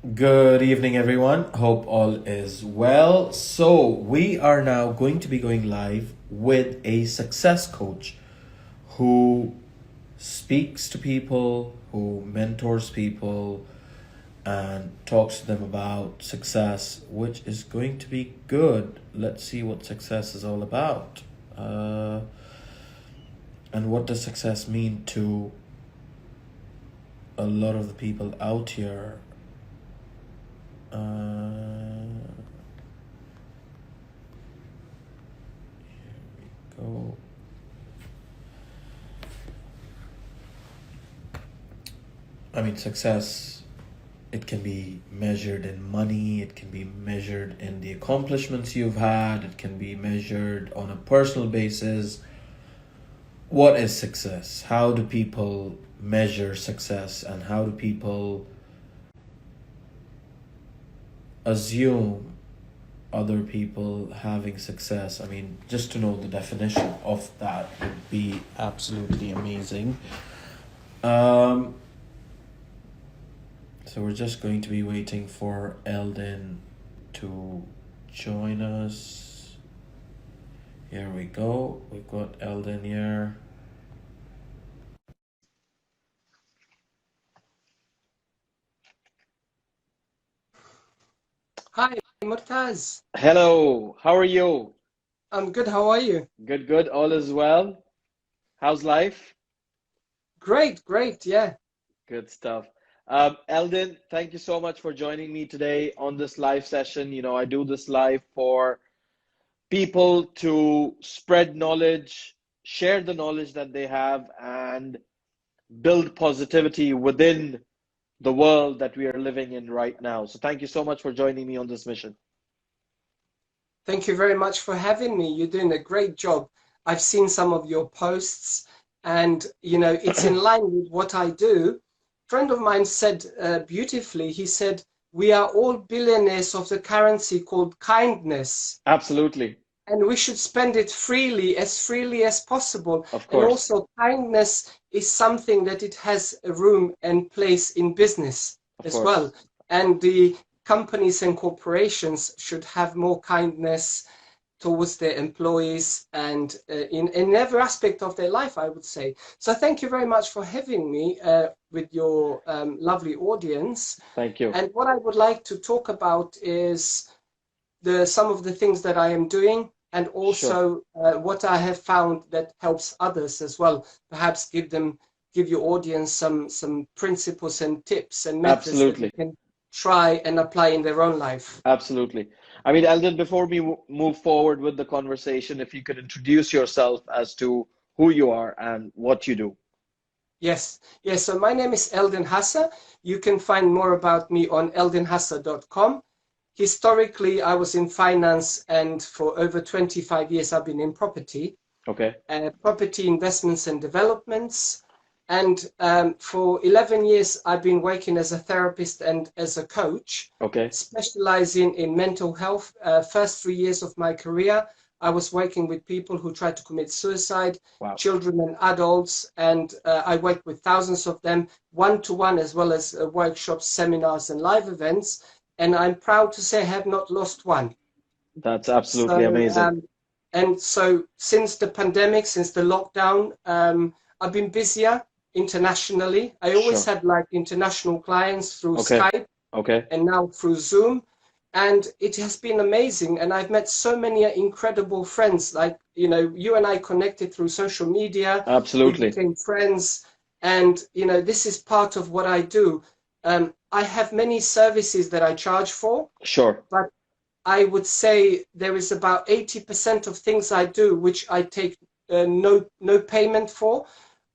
Good evening, everyone. Hope all is well. So, we are now going to be going live with a success coach who speaks to people, who mentors people, and talks to them about success, which is going to be good. Let's see what success is all about. And what does success mean to a lot of the people out here? Go. I mean, success, it can be measured in money, it can be measured in the accomplishments you've had, it can be measured on a personal basis. What is success? How do people measure success, and how do people assume other people having success? I mean, just to know the definition of that would be absolutely amazing. Um, so we're just going to be waiting for Eldon to join us. Here we go. We've got Eldon here. Hi, Murtaz. Hello, how are you? I'm good. How are you? Good, good. All is well. How's life? Great, great. Yeah. Good stuff. Eldon, thank you so much for joining me today on this live session. I do this live for people to spread knowledge, share the knowledge that they have, and build positivity within the world that we are living in right now. So thank you so much for joining me on this mission. Thank you very much for having me. You're doing a great job. I've seen some of your posts, and it's in line with what I do. A friend of mine said beautifully, he said, "We are all billionaires of the currency called kindness, Absolutely, and we should spend it freely as possible." of And course, also, kindness is something that it has a room and place in business of as well. course. And the companies and corporations should have more kindness towards their employees and in every aspect of their life, I would say. So thank you very much for having me with your lovely audience. Thank you. And what I would like to talk about is some of the things that I am doing, and Sure. also what I have found that helps others as well. Perhaps give your audience some principles and tips and methods that they Absolutely. can try and apply in their own life. Absolutely. I mean, Eldon, before we move forward with the conversation, if you could introduce yourself as to who you are and what you do. Yes, yes. So my name is Eldin Hassa. You can find more about me on eldinhassa.com. Historically, I was in finance, and for over 25 years, I've been in Okay. property investments and developments. And for 11 years, I've been working as a therapist and as a coach, Okay. specializing in mental health. First 3 years of my career, I was working with people who tried to commit suicide, Wow. children and adults, and I worked with thousands of them, one-to-one, as well as workshops, seminars, and live events. And I'm proud to say I have not lost one. That's absolutely So, amazing. and so since the pandemic, since the lockdown, I've been busier internationally. I always Sure. had like international clients through Okay. Skype Okay. and now through Zoom. And it has been amazing. And I've met so many incredible friends. Like, you and I connected through social media. We Absolutely. became friends. And, this is part of what I do. I have many services that I charge for, Sure. but I would say there is about 80% of things I do which I take no payment for.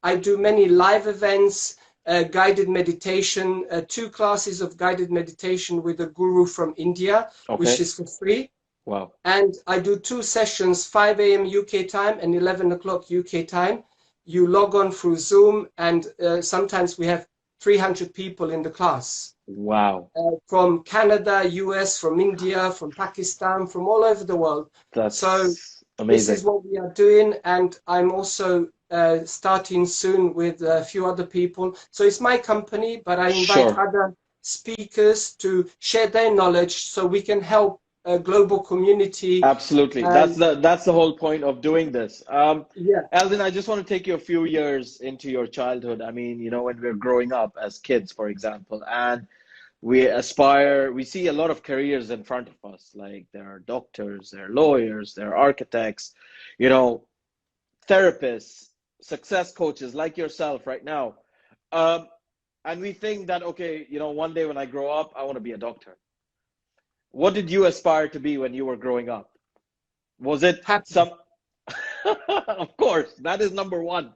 I do many live events, guided meditation, 2 classes of guided meditation with a guru from India, which Okay. is for free. Wow. And I do 2 sessions, 5 a.m. UK time and 11 o'clock UK time. You log on through Zoom, and sometimes we have 300 people in the class Wow. from Canada, US, from India, from Pakistan, from all over the world. So That's this is amazing. what we are doing, and I'm also starting soon with a few other people. So it's my company, but I invite Sure. other speakers to share their knowledge so we can help a global community. Absolutely. And That's the whole point of doing this. yeah, Eldon, I just want to take you a few years into your childhood. I mean, when we're growing up as kids, for example, and we see a lot of careers in front of us. Like there are doctors, there are lawyers, there are architects, you know, therapists, success coaches like yourself right now. Um, and we think that, okay, one day when I grow up, I want to be a doctor. What did you aspire to be when you were growing up? Was it happy. some, of course, that is number one.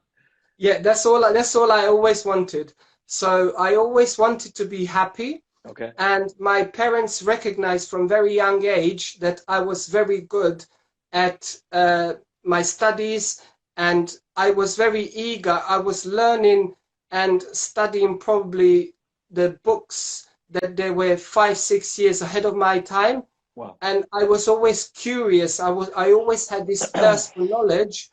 Yeah, that's all I always wanted. So I always wanted to be happy. Okay. And my parents recognized from very young age that I was very good at my studies, and I was very eager. I was learning and studying probably the books that they were 5, 6 years ahead of my time. Wow. And I was always curious. I always had this thirst for knowledge,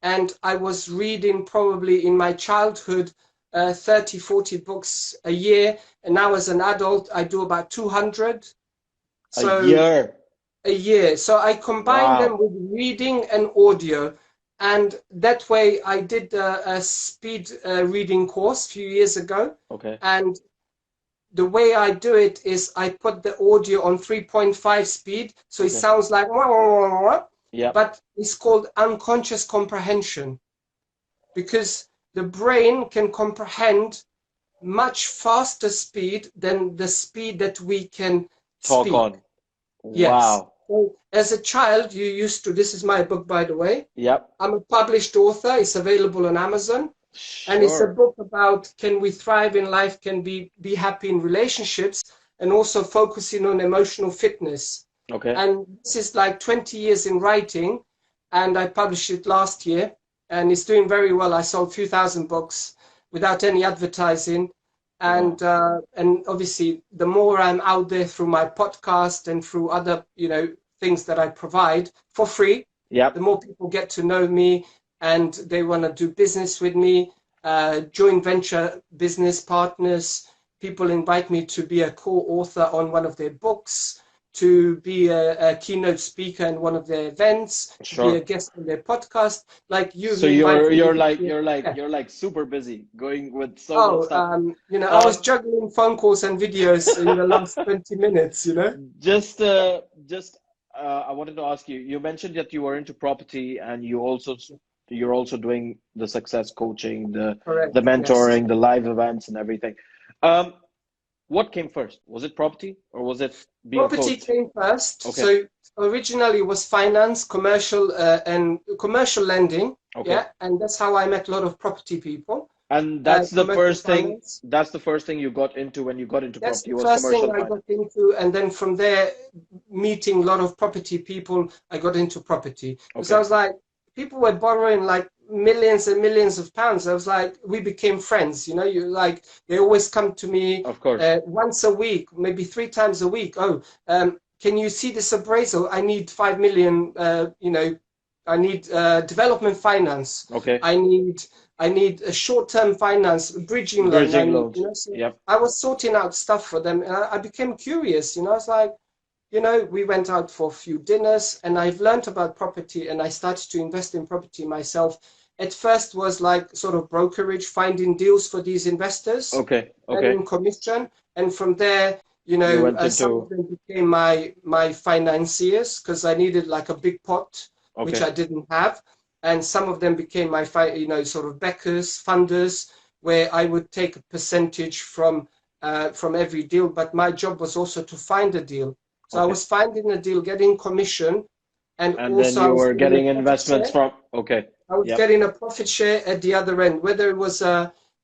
and I was reading probably in my childhood 30, 40 books a year. And now as an adult, I do about 200. So A year. a year. So I combine them with reading and audio. And that way I did a speed reading course a few years ago. Okay. And the way I do it is I put the audio on 3.5 speed. So it sounds like, yeah, but it's called unconscious comprehension, because the brain can comprehend much faster speed than the speed that we can talk speak. on. Yes. Wow. So as a child, you used to, this is my book, by the way. Yep. I'm a published author. It's available on Amazon. Sure. And it's a book about can we thrive in life, can be happy in relationships, and also focusing on emotional fitness. Okay. And this is like 20 years in writing, and I published it last year, and it's doing very well. I sold a few thousand books without any advertising. And and obviously, the more I'm out there through my podcast and through other, things that I provide for free, yep, the more people get to know me and they want to do business with me, joint venture business partners. People invite me to be a co-author on one of their books, to be a keynote speaker in one of their events, sure, to be a guest on their podcast. Like you. So you're like super busy going with so much stuff. I was juggling phone calls and videos in the last 20 minutes. Just I wanted to ask you. You mentioned that you were into property, and you're also doing the success coaching, the mentoring, the live events, and everything. What came first? Was it property, or was it being property coached? came first? Okay. So originally it was finance, commercial lending. Okay. Yeah, and that's how I met a lot of property people. And that's the first finance. thing. That's the first thing you got into when you got into That's property. the Was first commercial thing I finance. got into, and then from there, meeting a lot of property people, I got into property. Okay. So I was like, people were borrowing like millions and millions of pounds. I was like, we became friends. They always come to me. Of course. Once a week, maybe 3 times a week. Oh, can you see this appraisal? I need 5 million. I need development finance. Okay. I need a short-term finance, bridging loans. Yep. I was sorting out stuff for them, and I became curious. I was like, we went out for a few dinners, and I've learned about property, and I started to invest in property myself. At first was like sort of brokerage, finding deals for these investors. Okay. And commission, and from there, some of them became my financiers, because I needed like a big pot, which I didn't have. And some of them became my, sort of backers, funders, where I would take a percentage from every deal. But my job was also to find a deal. So I was finding a deal, getting commission, and also then you were getting investments from. Okay. I was getting a profit share at the other end, whether it was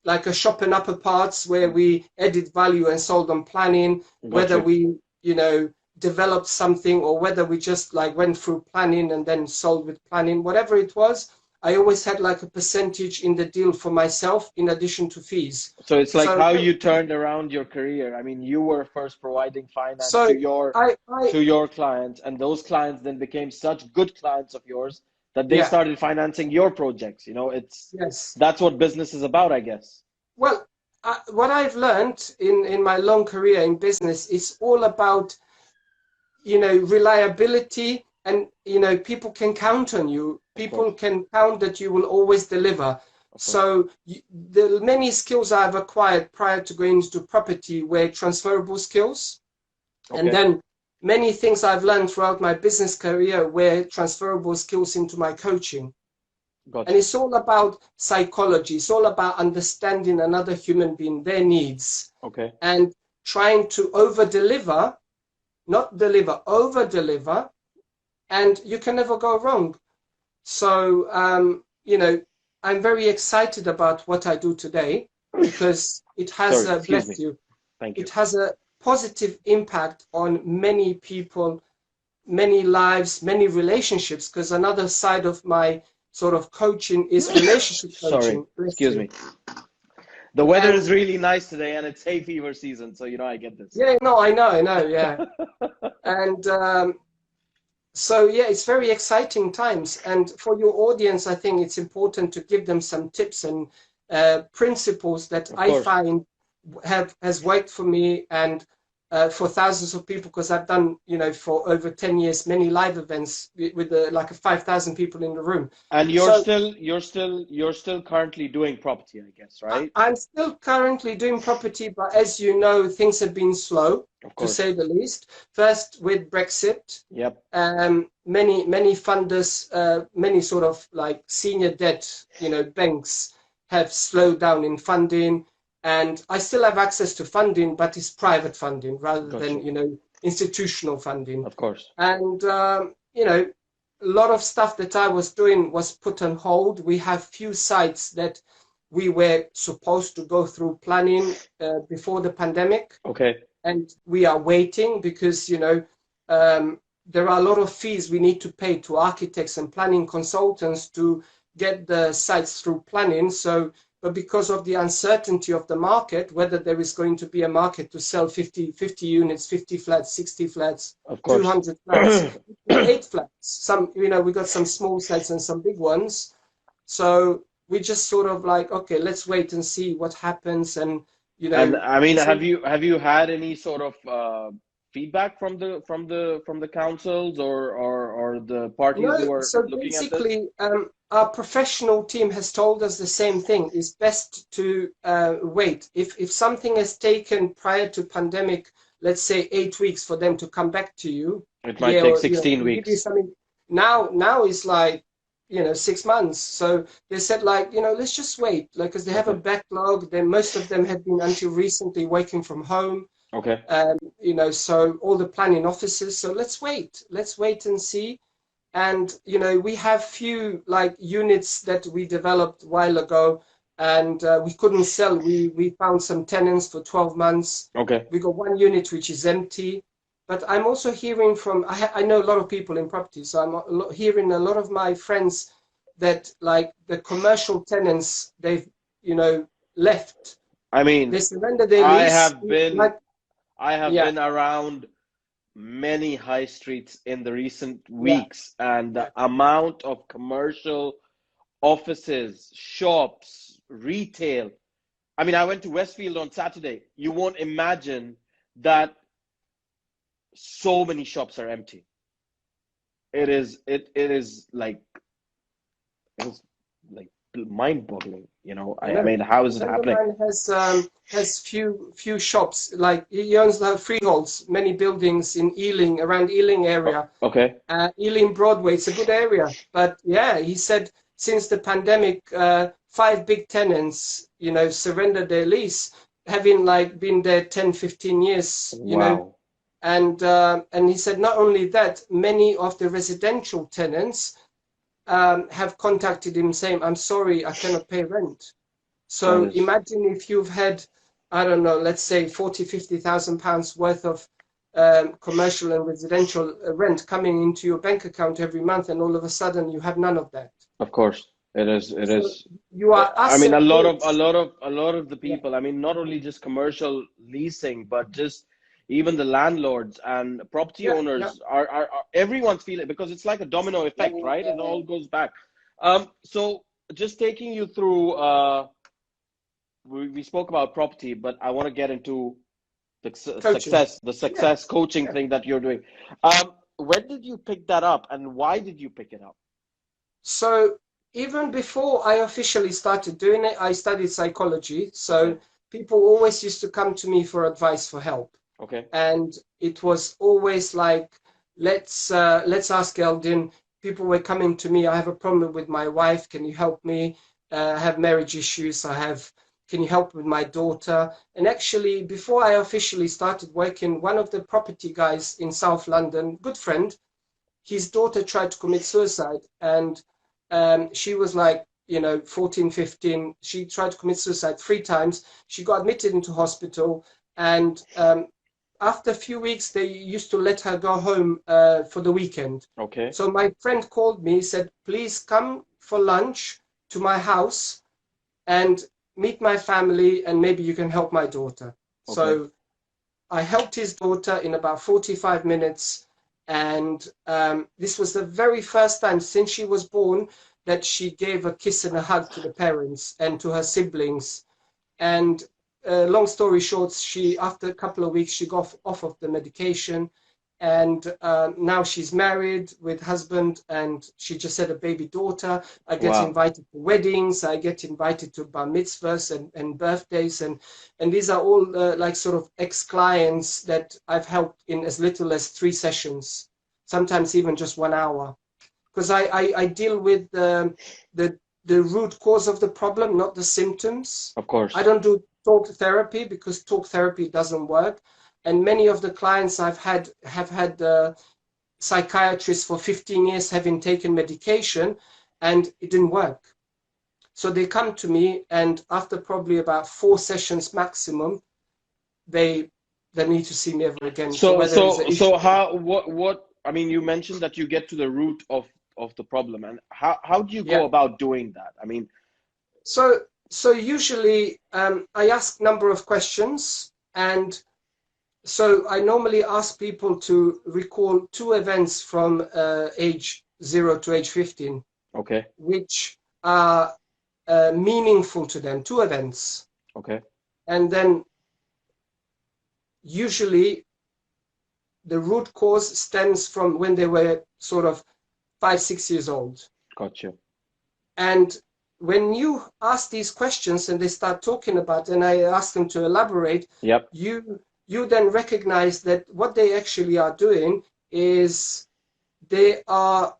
like a shop and upper parts where we added value and sold on planning, whether we, developed something, or whether we just like went through planning and then sold with planning, whatever it was. I always had like a percentage in the deal for myself in addition to fees. So it's like how you turned around your career. I mean, you were first providing finance to your clients, and those clients then became such good clients of yours that they started financing your projects. That's what business is about, I guess. Well, what I've learned in my long career in business is all about, reliability, and, people can count on you. People can count that you will always deliver. So the many skills I've acquired prior to going into property were transferable skills. And then many things I've learned throughout my business career were transferable skills into my coaching. Gotcha. And it's all about psychology. It's all about understanding another human being, their needs, and trying to over-deliver, not deliver, over-deliver, and you can never go wrong. So, I'm very excited about what I do today because it has, bless you, Thank you. it has a positive impact on many people, many lives, many relationships, because another side of my sort of coaching is relationship coaching. Sorry, excuse me. The weather is really nice today and it's hay fever season, so I get this. Yeah, no, I know, yeah. And so, yeah, it's very exciting times. And for your audience, I think it's important to give them some tips and principles that I find has worked for me and for thousands of people, because I've done, for over 10 years, many live events with like 5,000 people in the room. And you're still currently doing property, I guess, right? I'm still currently doing property, but as you know, things have been slow, to say the least. First with Brexit, many funders, many sort of like senior debt, banks have slowed down in funding. And I still have access to funding, but it's private funding rather than, institutional funding. Of course. And, a lot of stuff that I was doing was put on hold. We have few sites that we were supposed to go through planning before the pandemic. And we are waiting because, there are a lot of fees we need to pay to architects and planning consultants to get the sites through planning. But because of the uncertainty of the market, whether there is going to be a market to sell 50 units, 50 flats, 60 flats, 200 flats, 8 flats. Some, we got some small sites and some big ones. So we just sort of like, okay, let's wait and see what happens. And, And I mean, have you had any sort of feedback from the councils or the parties who are looking at this? Our professional team has told us the same thing. It's best to wait. If something has taken prior to pandemic, let's say 8 weeks for them to come back to you, it might take 16 weeks. Now it's like 6 months. So they said like let's just wait, like, because they have a backlog. Then most of them have been until recently working from home. So all the planning offices. So let's wait and see. And we have few like units that we developed a while ago, and we couldn't sell. We found some tenants for 12 months. We got one unit which is empty. But I'm also hearing from, I know a lot of people in property, so I'm hearing a lot of my friends that like the commercial tenants, they've left. I mean, they surrender their lease. I have been around many high streets in the recent weeks, and the amount of commercial offices, shops, retail. I mean, I went to Westfield on Saturday. You won't imagine that so many shops are empty. It is like mind-boggling. I mean, how is it happening? Has few shops. Like he owns the freeholds, many buildings in Ealing, around Ealing area. Ealing Broadway, it's a good area. But yeah, he said since the pandemic, 5 big tenants, surrendered their lease, having like been there 10, 15 years. And he said not only that, many of the residential tenants have contacted him saying, I'm sorry, I cannot pay rent. So imagine if you've had, I don't know, let's say 40, 50,000 pounds worth of commercial and residential rent coming into your bank account every month, and all of a sudden you have none of that. Of course, it is. You are. I mean, a lot of the people. I mean, not only just commercial leasing, but just even the landlords and property owners are everyone's feeling, because it's like a domino effect, right? It all goes back. So just taking you through we spoke about property, but I want to get into the Coaching. success coaching thing that you're doing. When did you pick that up, and why did you pick it up? So even before I officially started doing it, I studied psychology. So people always used to come to me for advice, for help. Okay. And it was always like, let's ask Eldin. People were coming to me. I have a problem with my wife. Can you help me? I have marriage issues. Can you help with my daughter? And actually, before I officially started working, one of the property guys in South London, good friend, his daughter tried to commit suicide, and she was like, 14, 15. She tried to commit suicide 3 times. She got admitted into hospital, and after a few weeks, they used to let her go home for the weekend. Okay. So my friend called me, said, please come for lunch to my house and meet my family, and maybe you can help my daughter. Okay. So I helped his daughter in about 45 minutes. And this was the very first time since she was born that she gave a kiss and a hug to the parents and to her siblings. And long story short, after a couple of weeks, she got off of the medication, and now she's married with husband, and she just had a baby daughter. I get invited to weddings, I get invited to bar mitzvahs and birthdays, and these are all like sort of ex-clients that I've helped in as little as 3 sessions, sometimes even just 1 hour, because I deal with the root cause of the problem, not the symptoms. Of course. I don't do talk therapy because talk therapy doesn't work. And many of the clients I've had have had psychiatrists for 15 years having taken medication, and it didn't work. So they come to me, and after probably about 4 sessions maximum, they need to see me ever again. So what I mean, you mentioned that you get to the root of the problem, and how do you go about doing that? I mean, so usually I ask number of questions, and so I normally ask people to recall 2 events from age 0 to age 15. Okay. Which are meaningful to them, 2 events. Okay. And then usually the root cause stems from when they were sort of 5, 6 years old. Gotcha. And when you ask these questions and they start talking about, and I ask them to elaborate, you then recognize that what they actually are doing is they are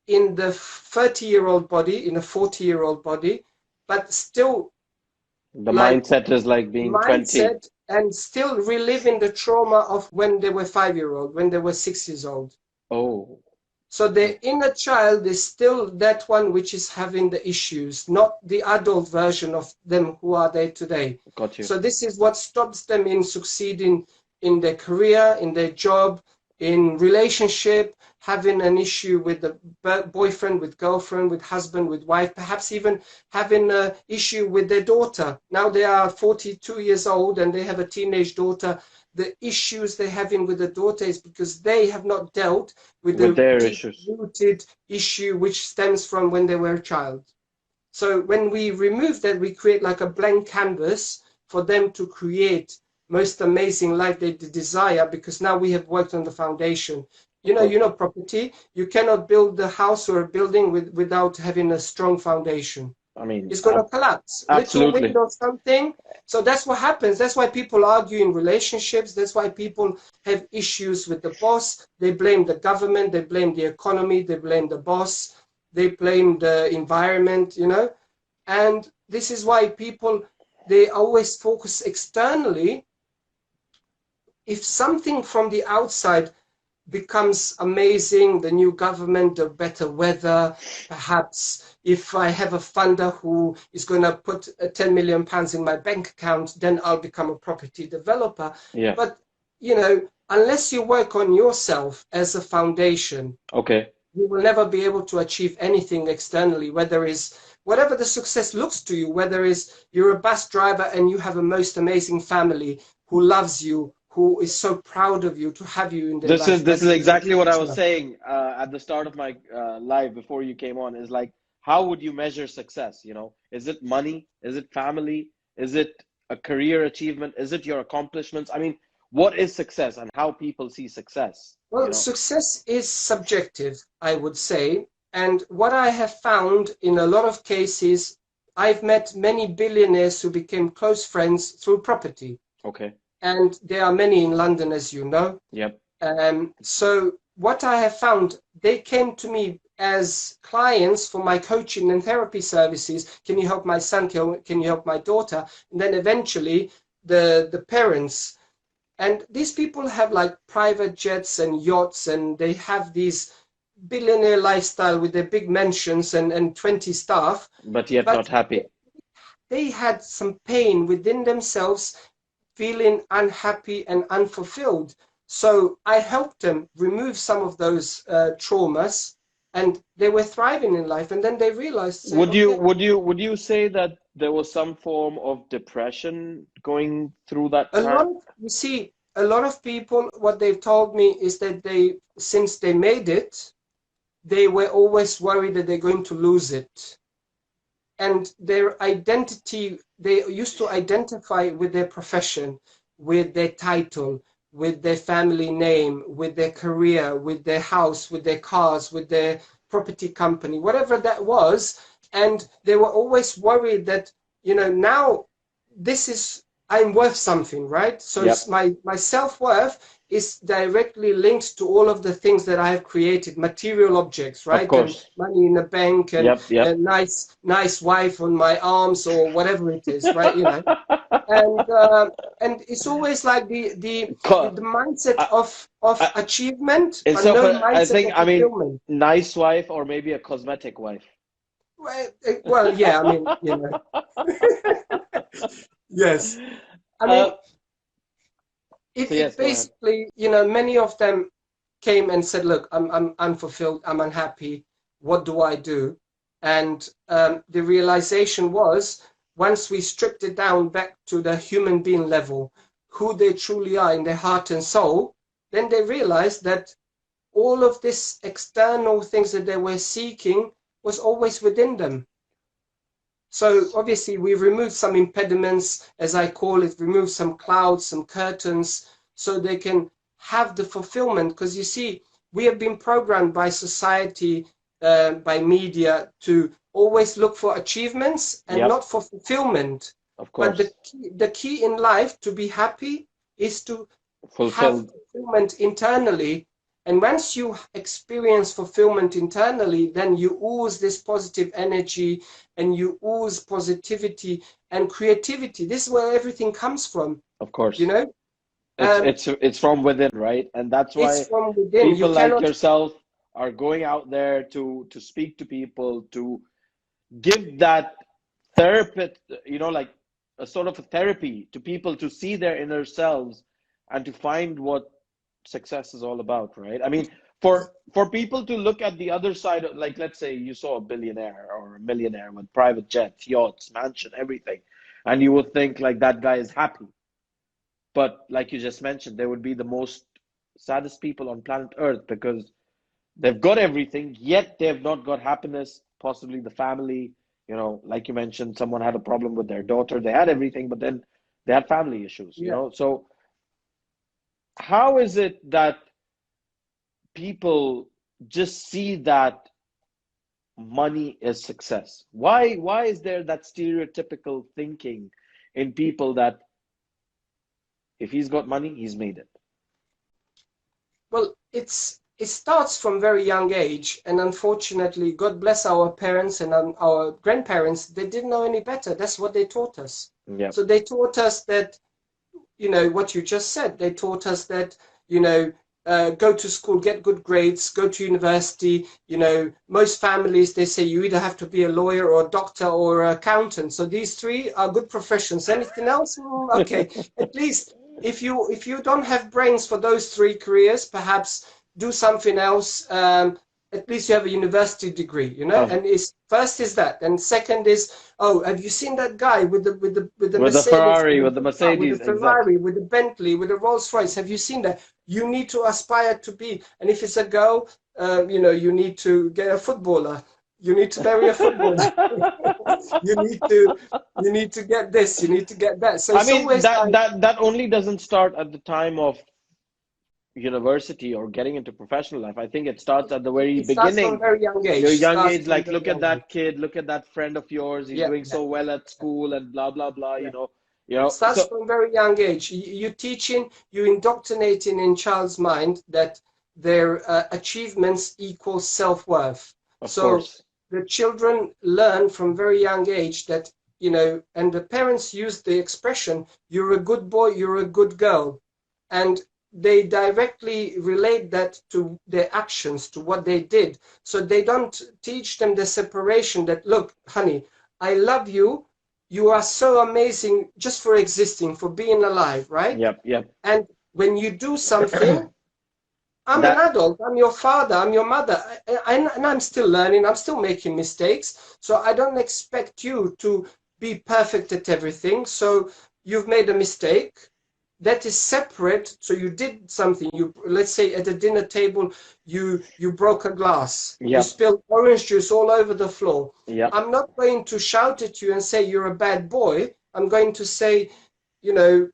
in the 30-year-old body, in a 40-year-old body, but still the mindset is like being 20. And still reliving the trauma of when they were 5-year-old, when they were 6 years old. Oh. So the inner child is still that one which is having the issues, not the adult version of them who are there today. Got you. So this is what stops them in succeeding in their career, in their job, in relationship, having an issue with the boyfriend, with girlfriend, with husband, with wife, perhaps even having an issue with their daughter. Now they are 42 years old and they have a teenage daughter. The issues they're having with the daughter is because they have not dealt with the deep-rooted issue which stems from when they were a child. So when we remove that, we create like a blank canvas for them to create most amazing life they desire, because now we have worked on the foundation. You know, property, you cannot build a house or a building without having a strong foundation. I mean, it's going to collapse. Absolutely. Little window, something. So that's what happens. That's why people argue in relationships. That's why people have issues with the boss. They blame the government. They blame the economy. They blame the boss. They blame the environment, And this is why people, they always focus externally. If something from the outside becomes amazing, the new government, the better weather, perhaps if I have a funder who is going to put 10 million pounds in my bank account, then I'll become a property developer. Yeah. But, unless you work on yourself as a foundation, you will never be able to achieve anything externally, whatever the success looks to you, whether it's you're a bus driver and you have a most amazing family who loves you, who is so proud of you to have you in their life. This is exactly what I was saying at the start of my live before you came on. Is like, how would you measure success? Is it money? Is it family? Is it a career achievement? Is it your accomplishments? I mean, what is success and how people see success? Well, success is subjective, I would say. And what I have found in a lot of cases, I've met many billionaires who became close friends through property. Okay. And there are many in London, as you know. Yep. So what I have found, they came to me as clients for my coaching and therapy services. Can you help my son? Can you help my daughter? And then eventually the parents. And these people have like private jets and yachts, and they have these billionaire lifestyle with their big mansions and 20 staff. But yet not happy. They had some pain within themselves, feeling unhappy and unfulfilled. So I helped them remove some of those traumas, and they were thriving in life. And then they realized. Would you say that there was some form of depression going through that time? A lot of people, what they've told me is that since they made it, they were always worried that they're going to lose it. And their identity, they used to identify with their profession, with their title, with their family name, with their career, with their house, with their cars, with their property company, whatever that was. And they were always worried that, now I'm worth something, right? So Yep. my self-worth is directly linked to all of the things that I have created, material objects, right? Of course. And money in the bank and Yep. a nice wife on my arms or whatever it is, right? And it's always like the mindset of achievement, but no mindset of fulfillment. Nice wife or maybe a cosmetic wife. Well, yeah, I mean, Yes. I mean, it basically, many of them came and said, look, I'm unfulfilled, I'm unhappy. What do I do? And the realization was, once we stripped it down back to the human being level, who they truly are in their heart and soul, then they realized that all of this external things that they were seeking was always within them. So obviously we removed some impediments, as I call it, removed some clouds, some curtains, so they can have the fulfillment. Because you see, we have been programmed by society, by media, to always look for achievements and not for fulfillment. Of course. But the key in life to be happy is to have fulfillment internally. And once you experience fulfillment internally, then you ooze this positive energy and you ooze positivity and creativity. This is where everything comes from. Of course. It's from within, right? And that's why it's from within. People like yourself are going out there to speak to people, to give that therapist, like a sort of a therapy to people to see their inner selves and to find what success is all about, right? I mean, for people to look at the other side of, like, let's say you saw a billionaire or a millionaire with private jets, yachts, mansion, everything, and you would think like that guy is happy. But like you just mentioned, they would be the most saddest people on planet Earth because they've got everything, yet they've not got happiness, possibly the family, like you mentioned, someone had a problem with their daughter, they had everything, but then they had family issues, so how is it that people just see that money is success? Why is there that stereotypical thinking in people that if he's got money, he's made it? Well, it starts from very young age, and unfortunately, God bless our parents and our grandparents, they didn't know any better. That's what they taught us. Yeah. So they taught us that, what you just said. They taught us that, go to school, get good grades, go to university. Most families, they say you either have to be a lawyer or a doctor or an accountant. So these three are good professions. Anything else? Okay. At least if you don't have brains for those three careers, perhaps do something else. At least you have a university degree, And first is that, and second is, have you seen that guy with the Mercedes, Ferrari, with the Mercedes, with the Ferrari, with the Bentley, with the Rolls Royce? Have you seen that? You need to aspire to be, and if it's a girl, you need to get a footballer. You need to marry a footballer. you need to get this. You need to get that. So I it's mean, always like that only doesn't start at the time of university or getting into professional life. I think it starts at the very it starts from a beginning. very young age. Your young Starts age, from like very look at young age. that kid, look at that friend of yours. He's Yeah, doing yeah, so well at school and blah blah blah. yeah. You It know. starts So from a very young age. You're teaching, you're indoctrinating in child's mind that their achievements equal self-worth. of So course, the children learn from very young age that, and the parents use the expression, you're a good boy, you're a good girl. And they directly relate that to their actions, to what they did. So they don't teach them the separation that, look, honey, I love you. You are so amazing just for existing, for being alive, right? yep, yep. And when you do something, I'm an That adult, I'm your father, I'm your mother, and I'm still learning, I'm still making mistakes. So I don't expect you to be perfect at everything. So you've made a mistake. That is separate. So you did something. Let's say at a dinner table, you broke a glass. You yep, spilled orange juice all over the floor. yep, I'm not going to shout at you and say you're a bad boy. I'm going to say, you know,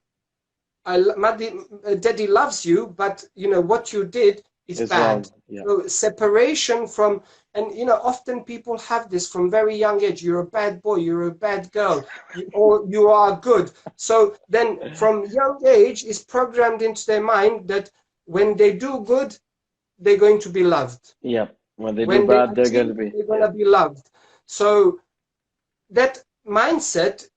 Daddy loves you, but what you did is is wrong. bad. Yeah, So separation from, and often people have this from very young age. You're a bad boy, you're a bad girl, or you are good. So then from young age is programmed into their mind that when they do good, they're going to be loved. yep. When they do When they bad, they're going to achieve, be. they're going Yeah, to be loved. So that mindset,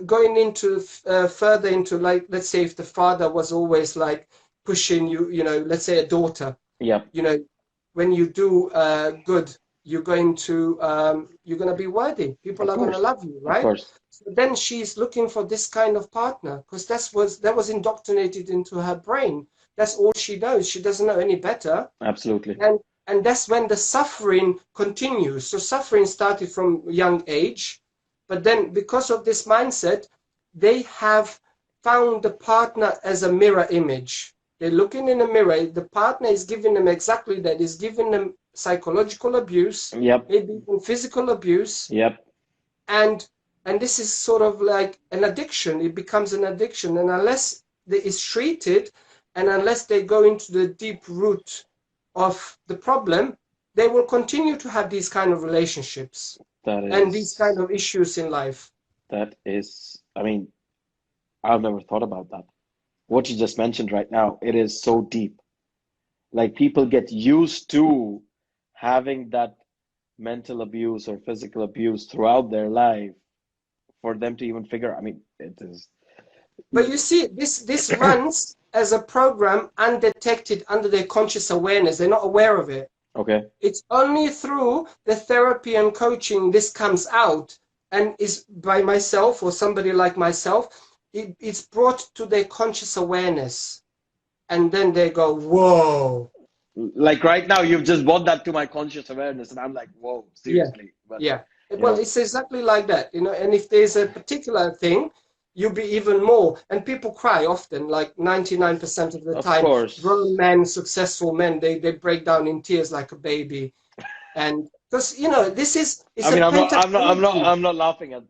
going into further into, like, let's say if the father was always like pushing you, let's say a daughter, yep. you know, when you do good, you're going to be worthy. People Of are going to course, love you, of right? course. So then she's looking for this kind of partner because that was indoctrinated into her brain. That's all she knows. She doesn't know any better. Absolutely. And that's when the suffering continues. So suffering started from young age, but then because of this mindset, they have found the partner as a mirror image. They're looking in a mirror. The partner is giving them exactly that. Is giving them psychological abuse, Yep, maybe even physical abuse, yep. and this is sort of like an addiction. It becomes an addiction, and unless it is treated, and unless they go into the deep root of the problem, they will continue to have these kind of relationships That and these kind is, of issues in life. I mean, I've never thought about that. What you just mentioned right now, it is so deep. Like people get used to having that mental abuse or physical abuse throughout their life for them to even figure, I mean, it is, But you see, this runs as a program undetected under their conscious awareness. They're not aware of it. okay, It's only through the therapy and coaching this comes out, and is by myself or somebody like myself, it's brought to their conscious awareness. And then they go, whoa. like right now, you've just brought that to my conscious awareness, and I'm like, whoa, Yeah, seriously. But yeah. you Well, know, it's exactly like that, and if there's a particular thing, you'll be even more. And people cry often, like 99% of the of time. Grown course. men, successful men, they break down in tears like a baby. And because, it's I a mean, pent-up energy. I'm not laughing at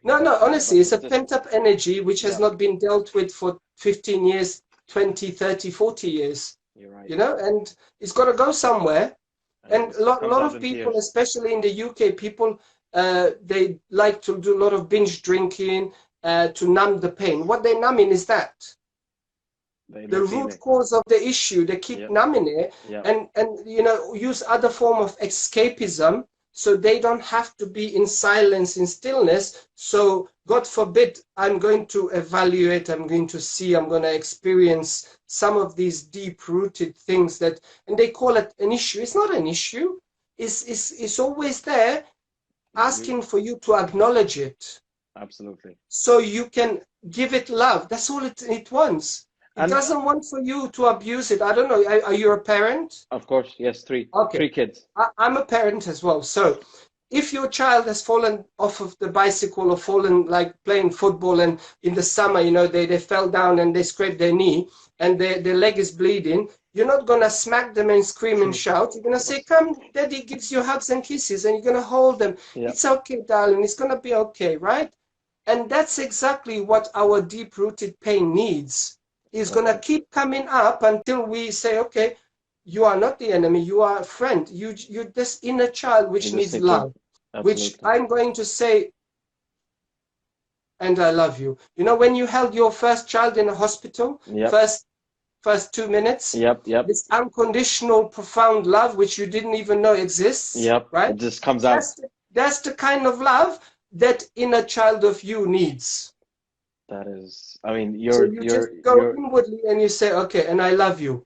No, people no, crying, but honestly, it's a it's just, pent-up energy which has yeah, not been dealt with for 15 years, 20, 30, 40 years, you're right. and it's got to go somewhere. And it And a just comes lot out of in people, tears. especially in the UK, people, they like to do a lot of binge drinking to numb the pain. What they're numbing is that. The inner The root feeling. cause of the issue, they keep Yep, numbing it, yep. and use other form of escapism so they don't have to be in silence, in stillness. So God forbid, I'm going to evaluate, I'm going to see, I'm going to experience some of these deep rooted things and they call it an issue. It's not an issue. It's always there, You, asking for you to acknowledge it absolutely. so you can give it love. That's all it wants. It And doesn't want for you to abuse it. I don't know. Are you a parent? of course, yes, Okay. three kids. I'm a parent as well. So if your child has fallen off of the bicycle or fallen like playing football, and in the summer, you know, they fell down and they scraped their knee and their leg is bleeding, you're not going to smack them and scream and shout. You're going to say, come, daddy gives you hugs and kisses, and you're going to hold them. Yeah. It's okay, darling. It's going to be okay, right? And that's exactly what our deep-rooted pain needs. It's going to keep coming up until we say, okay, you are not the enemy, you are a friend. You're this inner child which needs love. Absolutely. Which I'm going to say, and I love you. You know, when you held your first child in a hospital, Yep. first 2 minutes, Yep. this unconditional, profound love, which you didn't even know exists, Yep. right? It just comes out. That's the kind of love that inner child of you needs. That is, I mean, So you just go inwardly and you say, okay, and I love you.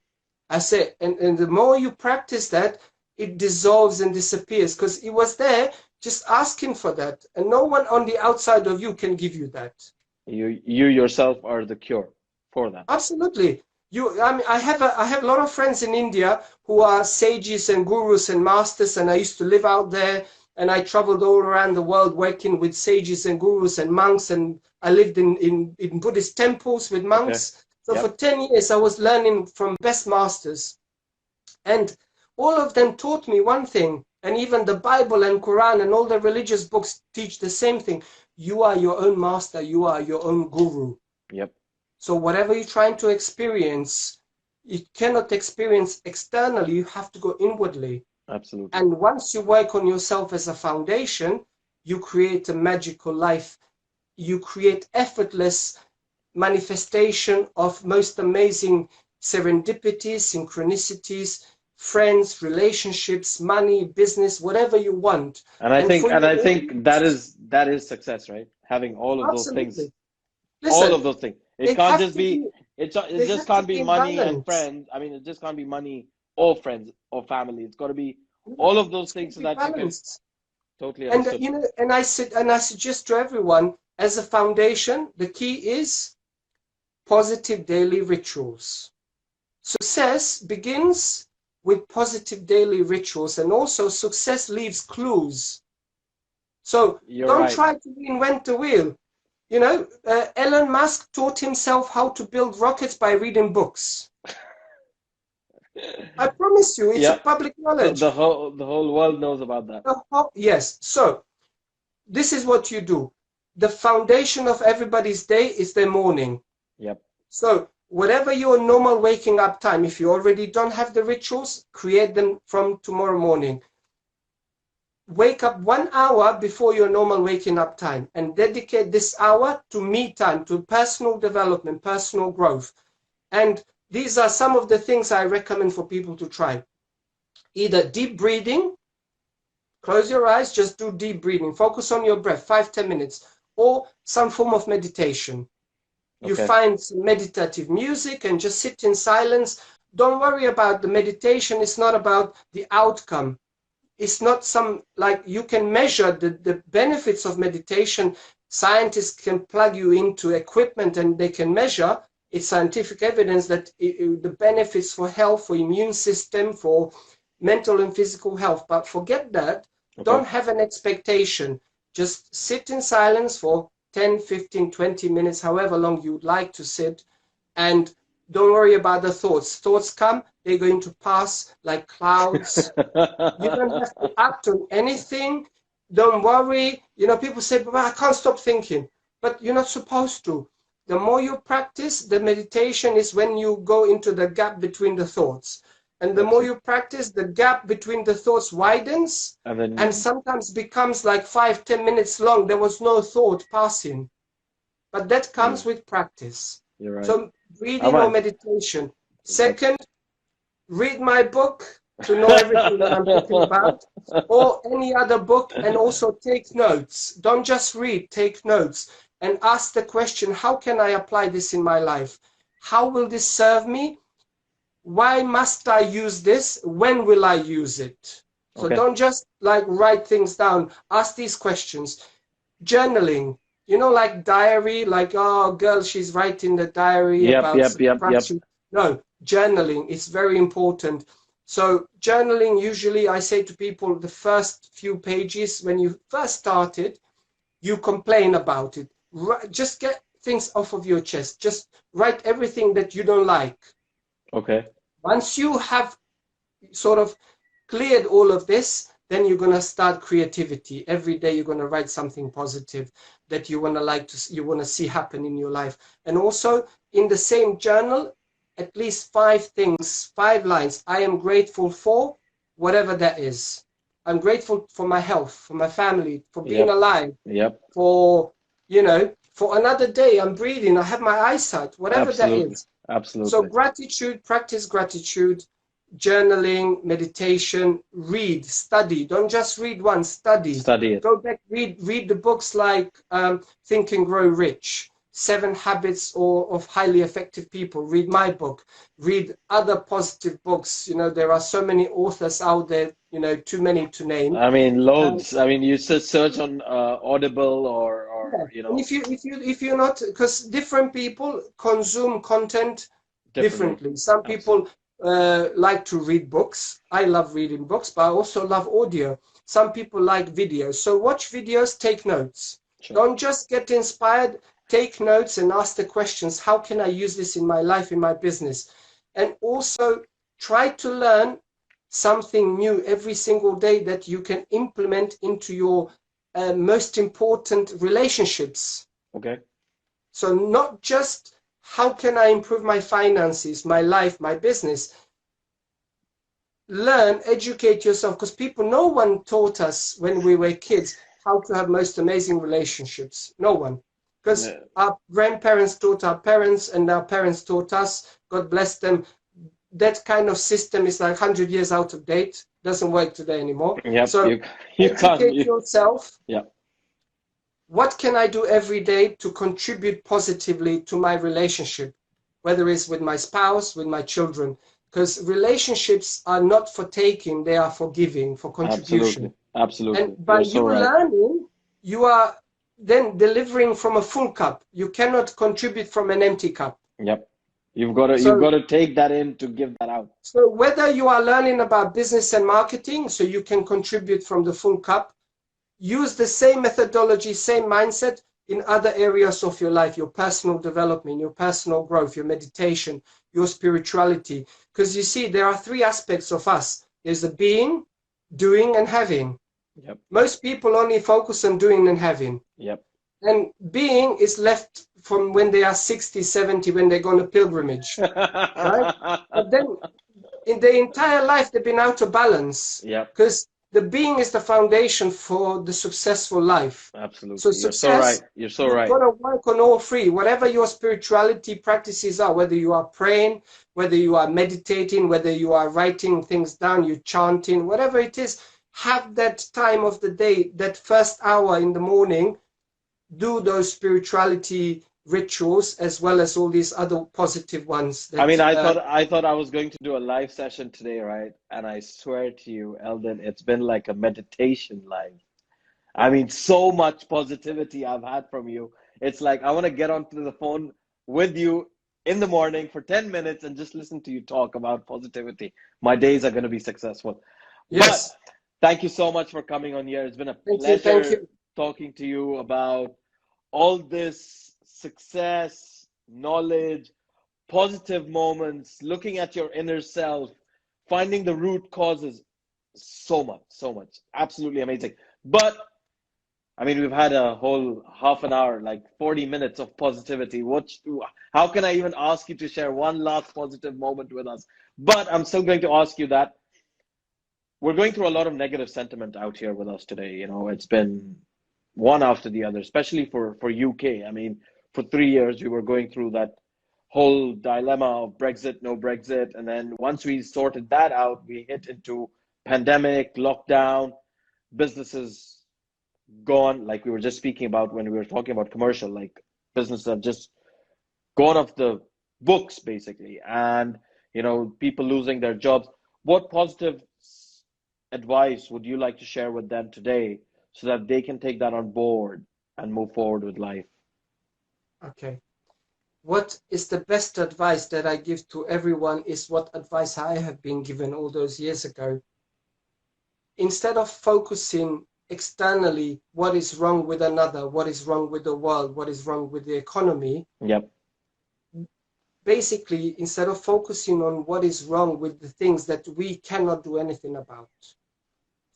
I say, and the more you practice that, it dissolves and disappears, because it was there just asking for that, and no one on the outside of you can give you that. You yourself are the cure for that. Absolutely. I mean, I have a lot of friends in India who are sages and gurus and masters, and I used to live out there, and I traveled all around the world working with sages and gurus and monks, and I lived in Buddhist temples with monks. Okay. So Yep. for 10 years, I was learning from best masters. And all of them taught me one thing, and even the Bible and Quran and all the religious books teach the same thing. You are your own master. You are your own guru. Yep. So whatever you're trying to experience, you cannot experience externally. You have to go inwardly. Absolutely. And once you work on yourself as a foundation, you create a magical life. You create effortless manifestation of most amazing serendipities, synchronicities, friends, relationships, money, business, whatever you want. And I think that is success, right? Having all of those things. Listen, all of those things. It can't just be it just can't be money and friends. I mean, it just can't be money or friends or family. It's got to be all of those things so that you can totally understood. And you know, and I suggest to everyone, as a foundation, the key is positive daily rituals. Success begins with positive daily rituals, and also success leaves clues. So don't try to reinvent the wheel. You know, Elon Musk taught himself how to build rockets by reading books. I promise you, it's a public knowledge. The whole world knows about that. Yes. So this is what you do. The foundation of everybody's day is their morning. Yep. So whatever your normal waking up time, if you already don't have the rituals, create them from tomorrow morning. Wake up 1 hour before your normal waking up time and dedicate this hour to me time, to personal development, personal growth. And these are some of the things I recommend for people to try. Either deep breathing, close your eyes, just do deep breathing, focus on your breath, 5-10 minutes, or some form of meditation. Okay. You find some meditative music and just sit in silence. Don't worry about the meditation. It's not about the outcome. It's not some, like, you can measure the benefits of meditation. Scientists can plug you into equipment and they can measure. It's scientific evidence that the benefits for health, for immune system, for mental and physical health. But forget that. Okay. Don't have an expectation. Just sit in silence for 10, 15, 20 minutes, however long you would like to sit, and don't worry about the thoughts. Thoughts come, they're going to pass like clouds. You don't have to act on anything. Don't worry. You know, people say, but I can't stop thinking. But you're not supposed to. The more you practice, the meditation is when you go into the gap between the thoughts. And the more you practice, the gap between the thoughts widens and sometimes becomes like 5-10 minutes long. There was no thought passing. But that comes with practice. You're right. So reading or meditation. Second, read my book to know everything that I'm talking about, or any other book, and also take notes. Don't just read, take notes and ask the question, how can I apply this in my life? How will this serve me? Why must I use this? When will I use it? So don't just like write things down. Ask these questions. Journaling, you know, like diary, like, oh, girl, she's writing the diary about. Yep. No, journaling is very important. So journaling, usually I say to people, the first few pages, when you first started, you complain about it. Just get things off of your chest. Just write everything that you don't like. Okay. Once you have sort of cleared all of this, then you're going to start creativity. Every day you're going to write something positive that you want you want to see happen in your life. And also in the same journal, at least 5 things, 5 lines. I am grateful for whatever that is. I'm grateful for my health, for my family, for being Yep. alive, Yep. for, for another day. I'm breathing. I have my eyesight, whatever that Absolutely. is. So Absolutely. gratitude, practice gratitude, journaling, meditation, read, study. Don't just read once, study. Study it. Go back, read the books like Think and Grow Rich, 7 Habits of Highly Effective People. Read my book. Read other positive books. There are so many authors out there, too many to name. I mean, Um, loads. I mean, you just search on Audible yeah. or And if you're not, because different people consume content differently. differently. Some people Absolutely. like to read books. I love reading books, but I also love audio. Some people like videos. So watch videos, take notes. Sure. Don't just get inspired, take notes and ask the questions. How can I use this in my life, in my business? And also try to learn something new every single day that you can implement into your most important relationships. Okay. So not just how can I improve my finances, my life, my business. Learn, educate yourself, because no one taught us when we were kids how to have most amazing relationships. No one. Because Yeah. our grandparents taught our parents and our parents taught us, God bless them. That kind of system is like 100 years out of date, doesn't work today anymore. Yep. So You can't. educate yourself. Yeah. What can I do every day to contribute positively to my relationship, whether it's with my spouse, with my children? Because relationships are not for taking, they are for giving, for Absolutely. contribution. Absolutely. And by You're so you right. learning, you are then delivering from a full cup. You cannot contribute from an empty cup. Yep. You've got to take that in to give that out. So whether you are learning about business and marketing, so you can contribute from the full cup, use the same methodology, same mindset in other areas of your life, your personal development, your personal growth, your meditation, your spirituality. Because you see, there are 3 aspects of us. There's the being, doing, and having. Yep. Most people only focus on doing and having. Yep. And being is left from when they are 60, 70, when they go on a pilgrimage, right? But then in their entire life, they've been out of balance, Yep. because the being is the foundation for the successful life. Absolutely. So You're so right. success, You're so you've right. got to work on all 3, whatever your spirituality practices are, whether you are praying, whether you are meditating, whether you are writing things down, you're chanting, whatever it is. Have that time of the day, that first hour in the morning, do those spirituality rituals as well as all these other positive ones I mean, that I thought I was going to do a live session today, right? And I swear to you, Eldon, it's been like a meditation live. I mean, so much positivity I've had from you. It's like I want to get onto the phone with you in the morning for 10 minutes and just listen to you talk about positivity. My days are going to be successful. But yes. thank you so much for coming on here. It's been a Thank pleasure you. talking to you about all this success, knowledge, positive moments, looking at your inner self, finding the root causes. So much, so much. Absolutely amazing. But I mean, we've had a whole half an hour, like 40 minutes of positivity. How can I even ask you to share one last positive moment with us? But I'm still going to ask you that. We're going through a lot of negative sentiment out here with us today. It's been one after the other, especially for UK. I mean, for 3 years, we were going through that whole dilemma of Brexit, no Brexit. And then once we sorted that out, we hit into pandemic, lockdown, businesses gone, like we were just speaking about when we were talking about commercial, like businesses have just gone off the books basically, and people losing their jobs. What positive advice would you like to share with them today so that they can take that on board and move forward with life? Okay. what is the best advice that I give to everyone is what advice I have been given all those years ago. Instead of focusing externally what is wrong with another, what is wrong with the world, what is wrong with the economy, Yep. basically, instead of focusing on what is wrong with the things that we cannot do anything about,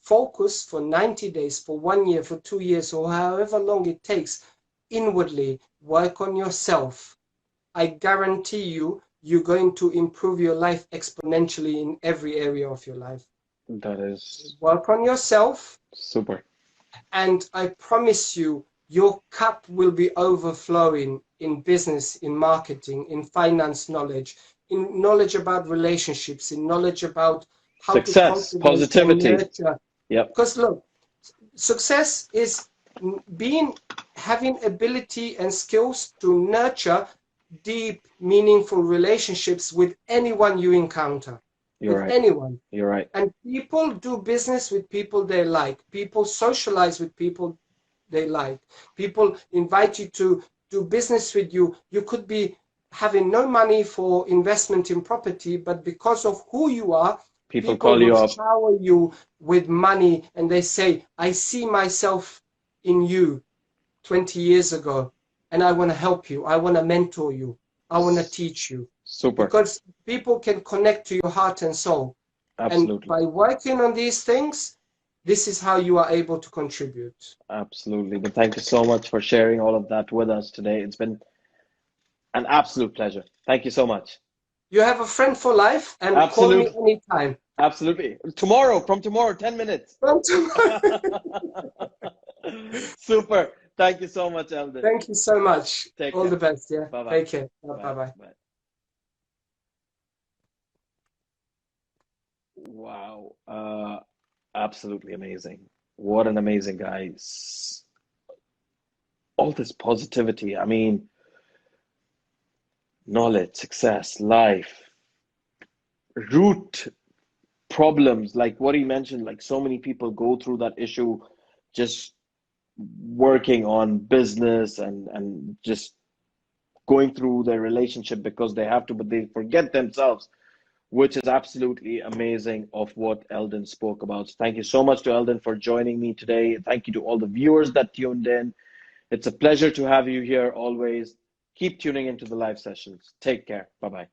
focus for 90 days, for 1 year, for 2 years, or however long it takes, inwardly work on yourself. I guarantee you, you're going to improve your life exponentially in every area of your life. That is Work on yourself, super. and I promise you, your cup will be overflowing in business, in marketing, in finance knowledge, in knowledge about relationships, in knowledge about how Success, to cultivate and positivity. nurture. Yep. Because look, success is having ability and skills to nurture deep, meaningful relationships with anyone you encounter. You're With right. anyone. You're right. And people do business with people they like. People socialize with people they like. People invite you to do business with you. You could be having no money for investment in property, but because of who you are, People people call you will up. shower you with money, and they say, I see myself in you 20 years ago, and I want to help you. I want to mentor you. I want to teach you. Super. Because people can connect to your heart and soul. And Absolutely. by working on these things, this is how you are able to contribute. Absolutely. But thank you so much for sharing all of that with us today. It's been an absolute pleasure. Thank you so much. You have a friend for life, and call me anytime. Absolutely. From tomorrow, 10 minutes. From tomorrow. Super. Thank you so much, Eldon. Thank you so much. Take All care. the best. Yeah. Bye-bye. Take care. Bye. Bye-bye. Bye. Wow. Absolutely amazing. What an amazing guy. All this positivity. I mean, knowledge, success, life, root problems, like what he mentioned, like so many people go through that issue just working on business and just going through their relationship because they have to, but they forget themselves, which is absolutely amazing of what Eldon spoke about. So thank you so much to Eldon for joining me today. Thank you to all the viewers that tuned in. It's a pleasure to have you here always. Keep tuning into the live sessions. Take care. Bye-bye.